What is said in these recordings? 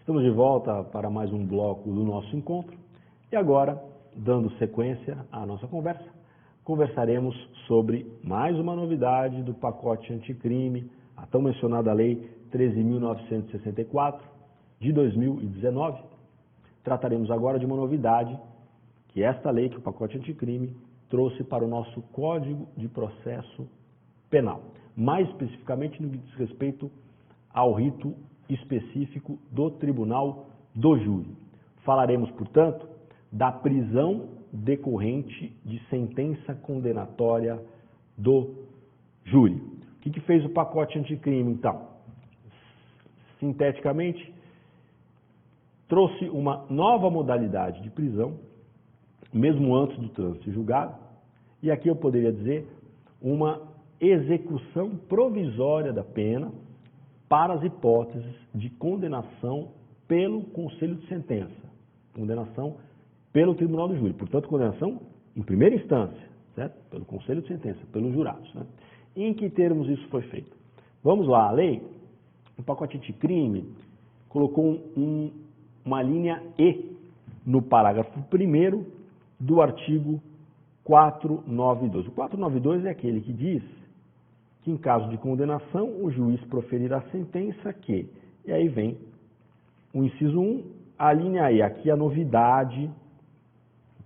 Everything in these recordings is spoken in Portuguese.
Estamos de volta para mais um bloco do nosso encontro e agora, dando sequência à nossa conversa, conversaremos sobre mais uma novidade do pacote anticrime, a tão mencionada Lei 13.964 de 2019. Trataremos agora de uma novidade que esta lei, que o pacote anticrime, trouxe para o nosso Código de Processo Penal, mais especificamente no que diz respeito ao rito específico do Tribunal do Júri. Falaremos, portanto, da prisão decorrente de sentença condenatória do júri. O que fez o pacote anticrime, então? Sinteticamente, trouxe uma nova modalidade de prisão, mesmo antes do trânsito julgado, e aqui eu poderia dizer uma execução provisória da pena para as hipóteses de condenação pelo Conselho de Sentença, condenação pelo Tribunal do Júri, portanto, condenação em primeira instância, certo? Pelo Conselho de Sentença, pelos jurados. Né? Em que termos isso foi feito? Vamos lá, a lei, o pacote anticrime, colocou uma linha E no parágrafo 1º do artigo 492. O 492 é aquele que diz que em caso de condenação o juiz proferirá a sentença que, e aí vem o inciso 1, a linha E, aqui a novidade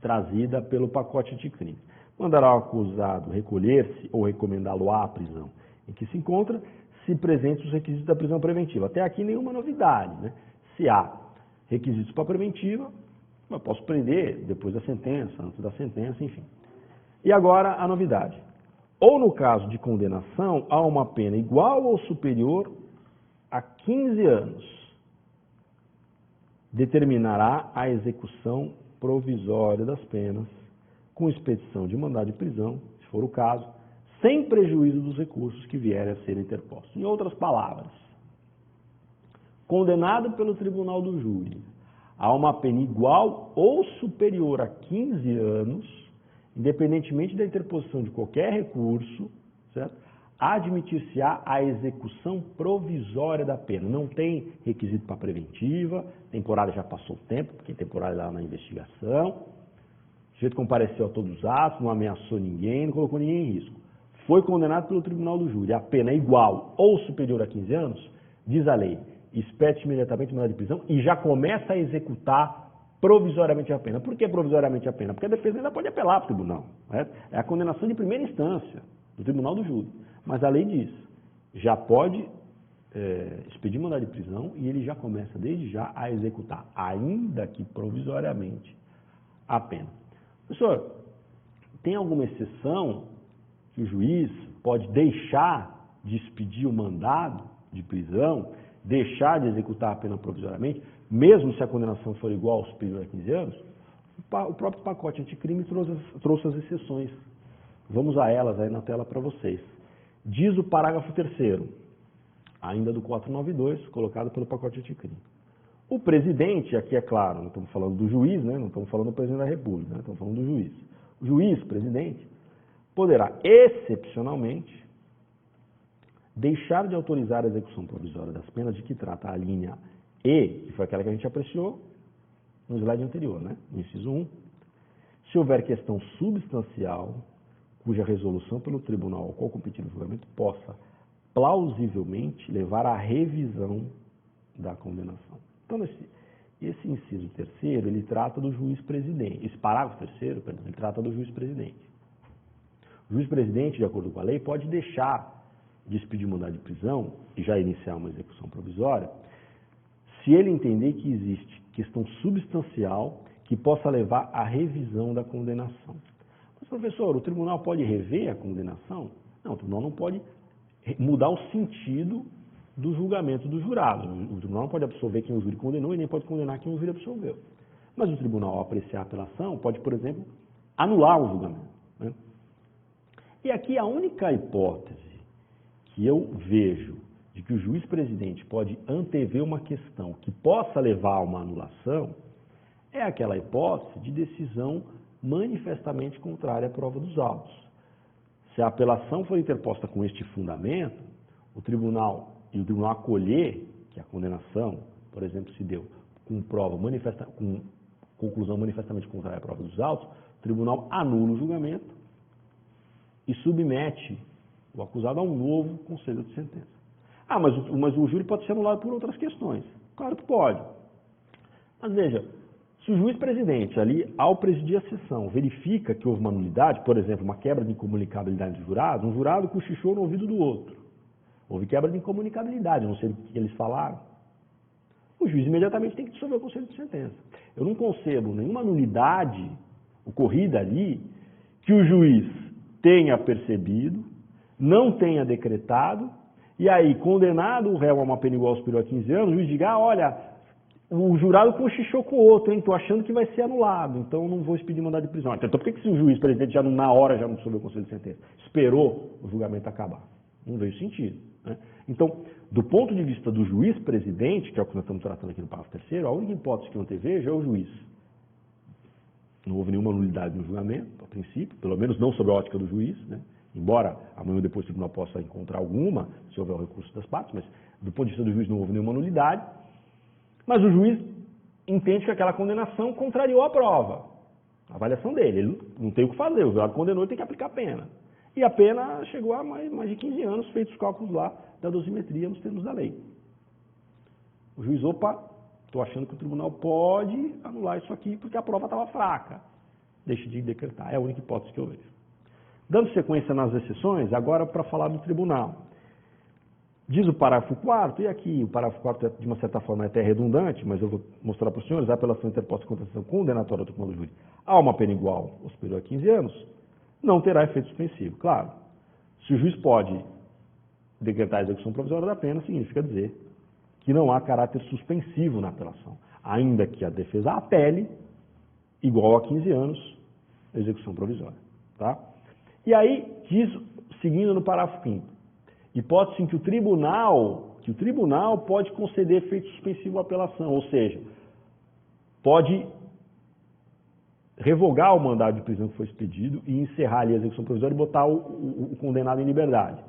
trazida pelo pacote anticrime. Mandará o acusado recolher-se ou recomendá-lo à prisão em que se encontra, se presentes os requisitos da prisão preventiva. Até aqui nenhuma novidade, né? Se há requisitos para a preventiva, eu posso prender depois da sentença, antes da sentença, enfim. E agora a novidade. Ou no caso de condenação, há uma pena igual ou superior a 15 anos, determinará a execução provisória das penas com expedição de mandado de prisão, se for o caso, sem prejuízo dos recursos que vierem a ser interpostos. Em outras palavras, condenado pelo Tribunal do Júri a uma pena igual ou superior a 15 anos, independentemente da interposição de qualquer recurso, certo? Admitir-se-á a execução provisória da pena. Não tem requisito para preventiva, temporária já passou o tempo, porque temporária lá na investigação, o sujeito compareceu a todos os atos, não ameaçou ninguém, não colocou ninguém em risco. Foi condenado pelo Tribunal do Júri, a pena é igual ou superior a 15 anos, diz a lei, expede imediatamente o mandado de prisão e já começa a executar provisoriamente a pena. Por que provisoriamente a pena? Porque a defesa ainda pode apelar para o tribunal. Né? É a condenação de primeira instância do Tribunal do Júri. Mas a lei diz, já pode expedir mandado de prisão e ele já começa desde já a executar, ainda que provisoriamente, a pena. Professor, tem alguma exceção que o juiz pode deixar de expedir o mandado de prisão, deixar de executar a pena provisoriamente, mesmo se a condenação for igual ou superior a 15 anos? O próprio pacote anticrime trouxe as exceções. Vamos a elas aí na tela para vocês. Diz o parágrafo 3º, ainda do 492, colocado pelo pacote anticrime. O presidente, aqui é claro, não estamos falando do juiz, né? Não estamos falando do presidente da República, né? Estamos falando do juiz. O juiz, presidente, poderá, excepcionalmente, deixar de autorizar a execução provisória das penas de que trata a linha E, que foi aquela que a gente apreciou no slide anterior, né? No inciso 1, se houver questão substancial cuja resolução pelo tribunal ao qual competir o julgamento possa plausivelmente levar à revisão da condenação. Então, esse inciso 3º, ele trata do juiz presidente. Esse parágrafo 3º, perdão, ele trata do juiz presidente. O juiz presidente, de acordo com a lei, pode deixar de expedir mandado de prisão e já iniciar uma execução provisória, se ele entender que existe questão substancial que possa levar à revisão da condenação. Mas, professor, o tribunal pode rever a condenação? Não, o tribunal não pode mudar o sentido do julgamento do jurado. O tribunal não pode absolver quem o júri condenou e nem pode condenar quem o júri absolveu. Mas o tribunal, ao apreciar a apelação, pode, por exemplo, anular o julgamento. Né? E aqui a única hipótese que eu vejo de que o juiz presidente pode antever uma questão que possa levar a uma anulação é aquela hipótese de decisão manifestamente contrária à prova dos autos. Se a apelação for interposta com este fundamento, o tribunal acolher que a condenação por exemplo, se deu com prova com conclusão manifestamente contrária à prova dos autos, o tribunal anula o julgamento e submete o acusado a um novo conselho de sentença. Ah, mas o júri pode ser anulado por outras questões. Claro que pode. Mas veja, se o juiz presidente ali, ao presidir a sessão, verifica que houve uma nulidade, por exemplo, uma quebra de incomunicabilidade do jurado, um jurado cochichou no ouvido do outro. Houve quebra de incomunicabilidade, não sei o que eles falaram. O juiz imediatamente tem que dissolver o conselho de sentença. Eu não concebo nenhuma nulidade ocorrida ali que o juiz tenha percebido, não tenha decretado, e aí, condenado o réu a uma pena igual ou superior a 15 anos, o juiz diga, olha, o jurado cochichou com o outro, hein? Estou achando que vai ser anulado, então não vou expedir mandado de prisão. Então por que o juiz presidente já na hora já não dissolveu o conselho de sentença? Esperou o julgamento acabar. Não veio sentido. Né? Então, do ponto de vista do juiz presidente, que é o que nós estamos tratando aqui no parágrafo 3º, a única hipótese que eu antevejo é o juiz. Não houve nenhuma nulidade no julgamento, a princípio, pelo menos não sob a ótica do juiz, né? Embora amanhã ou depois o tribunal possa encontrar alguma, se houver o recurso das partes, mas do ponto de vista do juiz não houve nenhuma nulidade. Mas o juiz entende que aquela condenação contrariou a prova, a avaliação dele. Ele não tem o que fazer, o jurado condenou e tem que aplicar a pena. E a pena chegou a mais de 15 anos, feitos os cálculos lá da dosimetria nos termos da lei. O juiz, estou achando que o tribunal pode anular isso aqui porque a prova estava fraca. Deixe de decretar, é a única hipótese que eu vejo. Dando sequência nas exceções, agora para falar do tribunal. Diz o parágrafo 4º, e aqui o parágrafo 4º, de uma certa forma, é até redundante, mas eu vou mostrar para os senhores, a apelação interposta contra a decisão condenatória do tribunal do júri a uma pena igual ou superior a 15 anos, não terá efeito suspensivo. Claro, se o juiz pode decretar a execução provisória da pena, significa dizer que não há caráter suspensivo na apelação, ainda que a defesa apele igual a 15 anos, a execução provisória. Tá? E aí, diz, seguindo no parágrafo 5º, hipótese em que o tribunal pode conceder efeito suspensivo à apelação, ou seja, pode revogar o mandado de prisão que foi expedido e encerrar ali a execução provisória e botar o condenado em liberdade.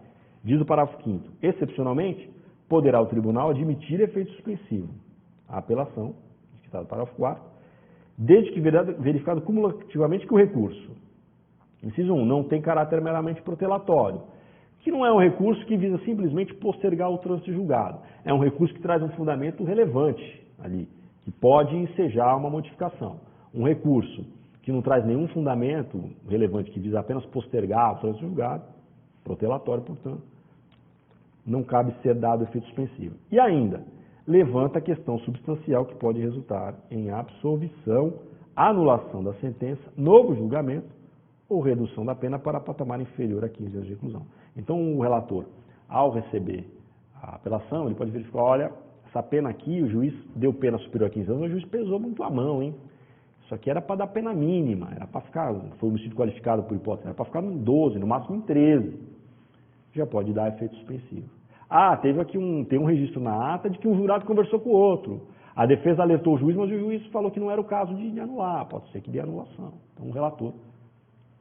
Diz o parágrafo 5º, excepcionalmente, poderá o tribunal admitir efeito suspensivo à apelação, que está no parágrafo 4º, desde que verificado cumulativamente que o recurso, inciso 1, não tem caráter meramente protelatório, que não é um recurso que visa simplesmente postergar o trânsito julgado. É um recurso que traz um fundamento relevante ali, que pode ensejar uma modificação. Um recurso que não traz nenhum fundamento relevante, que visa apenas postergar o trânsito julgado, protelatório, portanto, não cabe ser dado efeito suspensivo. E ainda, levanta a questão substancial que pode resultar em absolvição, anulação da sentença, novo julgamento, ou redução da pena para patamar inferior a 15 anos de reclusão. Então, o relator, ao receber a apelação, ele pode verificar, olha, essa pena aqui, o juiz deu pena superior a 15 anos, mas o juiz pesou muito a mão, hein? Isso aqui era para dar pena mínima, era para ficar, foi homicídio qualificado por hipótese, era para ficar em 12, no máximo em 13. Já pode dar efeito suspensivo. Ah, teve aqui tem um registro na ata de que um jurado conversou com o outro. A defesa alertou o juiz, mas o juiz falou que não era o caso de anular, pode ser que dê anulação. Então, o relator.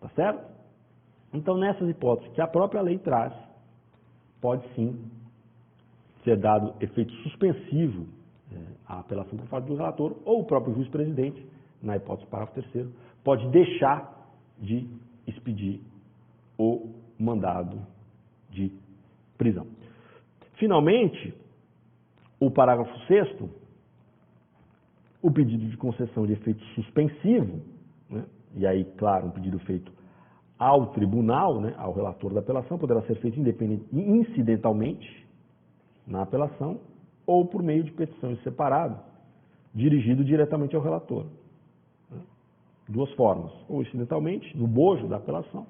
Tá certo? Então, nessas hipóteses que a própria lei traz, pode sim ser dado efeito suspensivo à apelação por parte do relator ou o próprio juiz presidente, na hipótese do parágrafo 3º, pode deixar de expedir o mandado de prisão. Finalmente, o parágrafo 6º, o pedido de concessão de efeito suspensivo, né? E aí, claro, um pedido feito ao tribunal, né, ao relator da apelação, poderá ser feito incidentalmente na apelação ou por meio de petição em separado, dirigido diretamente ao relator. Duas formas, ou incidentalmente, no bojo da apelação,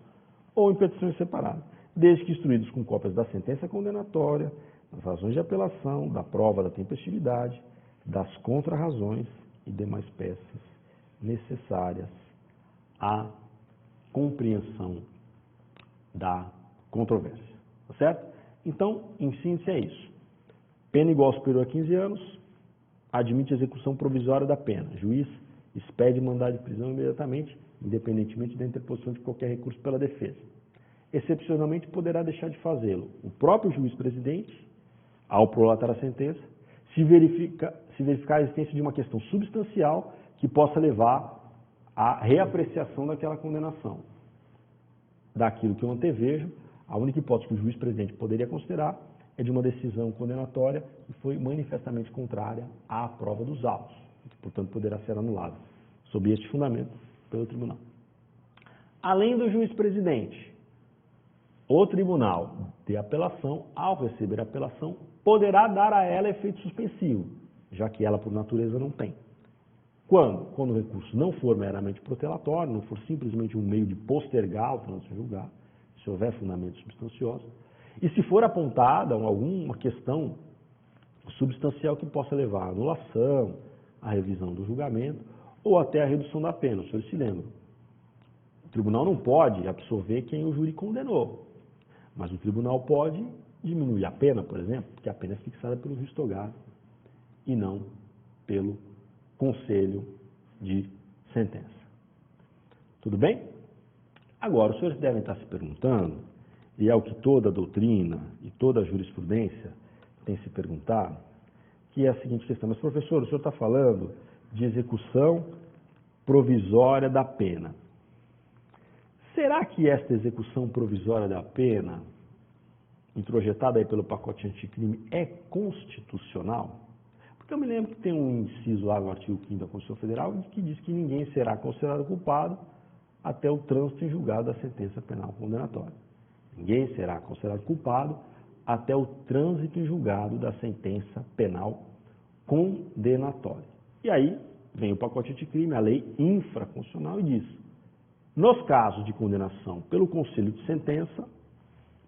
ou em petição em separado, desde que instruídos com cópias da sentença condenatória, das razões de apelação, da prova da tempestividade, das contrarrazões e demais peças necessárias à compreensão da controvérsia. Tá certo? Então, em síntese, é isso. Pena igual ou superior a 15 anos, admite execução provisória da pena. Juiz expede mandado de prisão imediatamente, independentemente da interposição de qualquer recurso pela defesa. Excepcionalmente, poderá deixar de fazê-lo o próprio juiz presidente, ao prolatar a sentença, se verificar a existência de uma questão substancial que possa levar à reapreciação daquela condenação. Daquilo que eu antevejo, a única hipótese que o juiz-presidente poderia considerar é de uma decisão condenatória que foi manifestamente contrária à prova dos autos, que, portanto, poderá ser anulada, sob este fundamento, pelo tribunal. Além do juiz-presidente, o tribunal de apelação, ao receber a apelação, poderá dar a ela efeito suspensivo, já que ela, por natureza, não tem. Quando? Quando o recurso não for meramente protelatório, não for simplesmente um meio de postergar o trânsito julgado, se houver fundamento substancioso, e se for apontada alguma questão substancial que possa levar à anulação, à revisão do julgamento, ou até à redução da pena. O senhor se lembra? O tribunal não pode absolver quem o júri condenou, mas o tribunal pode diminuir a pena, por exemplo, porque a pena é fixada pelo juiz togado e não pelo conselho de sentença. Tudo bem? Agora, os senhores devem estar se perguntando, e é o que toda a doutrina e toda a jurisprudência tem se perguntado, que é a seguinte questão: mas professor, o senhor está falando de execução provisória da pena. Será que esta execução provisória da pena, introjetada aí pelo pacote anticrime, é constitucional? Porque eu me lembro que tem um inciso lá no artigo 5º da Constituição Federal que diz que ninguém será considerado culpado até o trânsito em julgado da sentença penal condenatória. Ninguém será considerado culpado até o trânsito em julgado da sentença penal condenatória. E aí vem o pacote anticrime, a lei infraconstitucional, e diz: nos casos de condenação pelo conselho de sentença,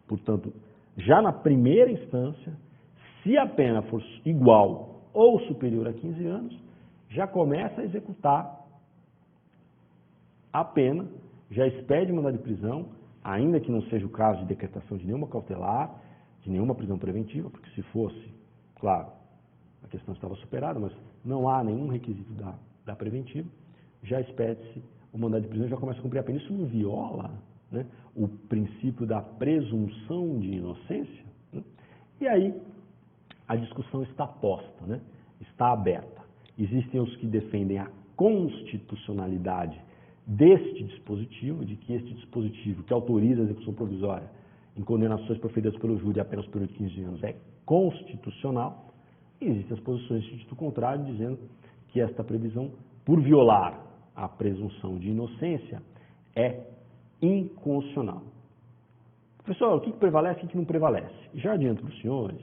portanto, já na primeira instância, se a pena for igual ou superior a 15 anos, já começa a executar a pena, já expede mandado de prisão, ainda que não seja o caso de decretação de nenhuma cautelar, de nenhuma prisão preventiva, porque se fosse, claro, a questão estava superada, mas não há nenhum requisito da preventiva, já expede-se o mandado de prisão e já começa a cumprir a pena. Isso não viola, né, o princípio da presunção de inocência? Né? E aí a discussão está posta, né, está aberta. Existem os que defendem a constitucionalidade deste dispositivo, de que este dispositivo que autoriza a execução provisória em condenações proferidas pelo júri apenas por 15 anos é constitucional. E existem as posições de sentido contrário, dizendo que esta previsão, por violar a presunção de inocência, é inconstitucional. Professor, o que prevalece e o que não prevalece? Já adianto para os senhores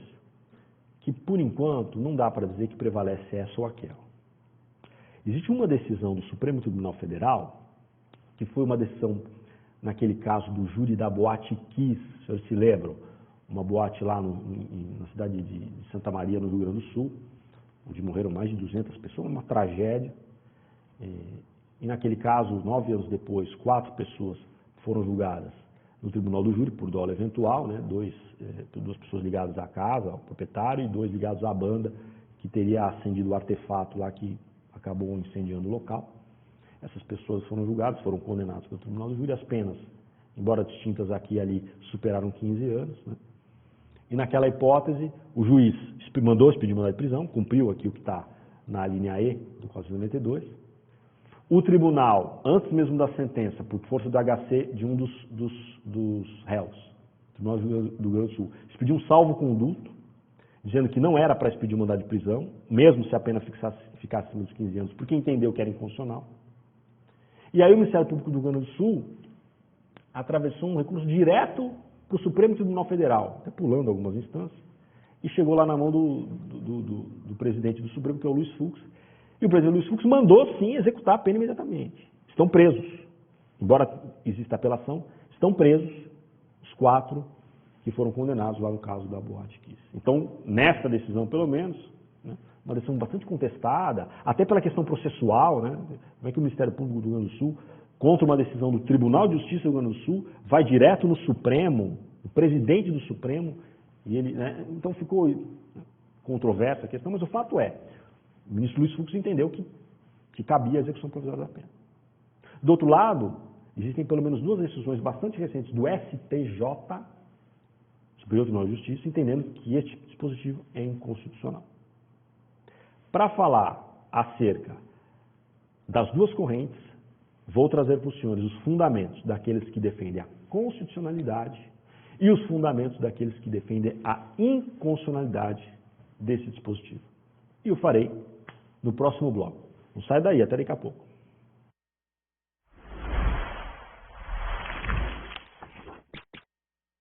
que, por enquanto, não dá para dizer que prevalece essa ou aquela. Existe uma decisão do Supremo Tribunal Federal, que foi uma decisão naquele caso do júri da Boate Kiss, os senhores se lembram? Uma boate lá na cidade de Santa Maria, no Rio Grande do Sul, onde morreram mais de 200 pessoas, uma tragédia. E naquele caso, 9 anos depois, 4 pessoas foram julgadas no tribunal do júri por dolo eventual, né? Duas pessoas ligadas à casa, ao proprietário, e 2 ligados à banda, que teria acendido o artefato lá que acabou incendiando o local. Essas pessoas foram julgadas, foram condenadas pelo tribunal do júri. As penas, embora distintas aqui e ali, superaram 15 anos. Né? E naquela hipótese, o juiz mandou expedir mandado de prisão, cumpriu aqui o que está na linha E do Código 92. O tribunal, antes mesmo da sentença, por força do HC de um dos réus, o Tribunal do Rio Grande do Sul, expediu um salvo-conduto, dizendo que não era para expedir mandado de prisão, mesmo se a pena ficasse acima dos 15 anos, porque entendeu que era inconstitucional. E aí o Ministério Público do Rio Grande do Sul atravessou um recurso direto para o Supremo Tribunal Federal, até pulando algumas instâncias, e chegou lá na mão do presidente do Supremo, que é o Luiz Fux. E o presidente Luiz Fux mandou, sim, executar a pena imediatamente. Estão presos. Embora exista apelação, estão presos os 4 que foram condenados lá no caso da Boate Kiss. Então, nessa decisão, pelo menos, né, uma decisão bastante contestada, até pela questão processual, né, como é que o Ministério Público do Rio Grande do Sul, contra uma decisão do Tribunal de Justiça do Rio Grande do Sul, vai direto no Supremo, o presidente do Supremo, e ele, né, então ficou controversa a questão, mas o fato é, o ministro Luiz Fux entendeu que cabia a execução provisória da pena. Do outro lado, existem pelo menos 2 decisões bastante recentes do STJ, Superior Tribunal de Justiça, entendendo que este dispositivo é inconstitucional. para falar acerca das duas correntes, vou trazer para os senhores os fundamentos daqueles que defendem a constitucionalidade e os fundamentos daqueles que defendem a inconstitucionalidade desse dispositivo. E o farei no próximo bloco. Não sai daí, até daqui a pouco.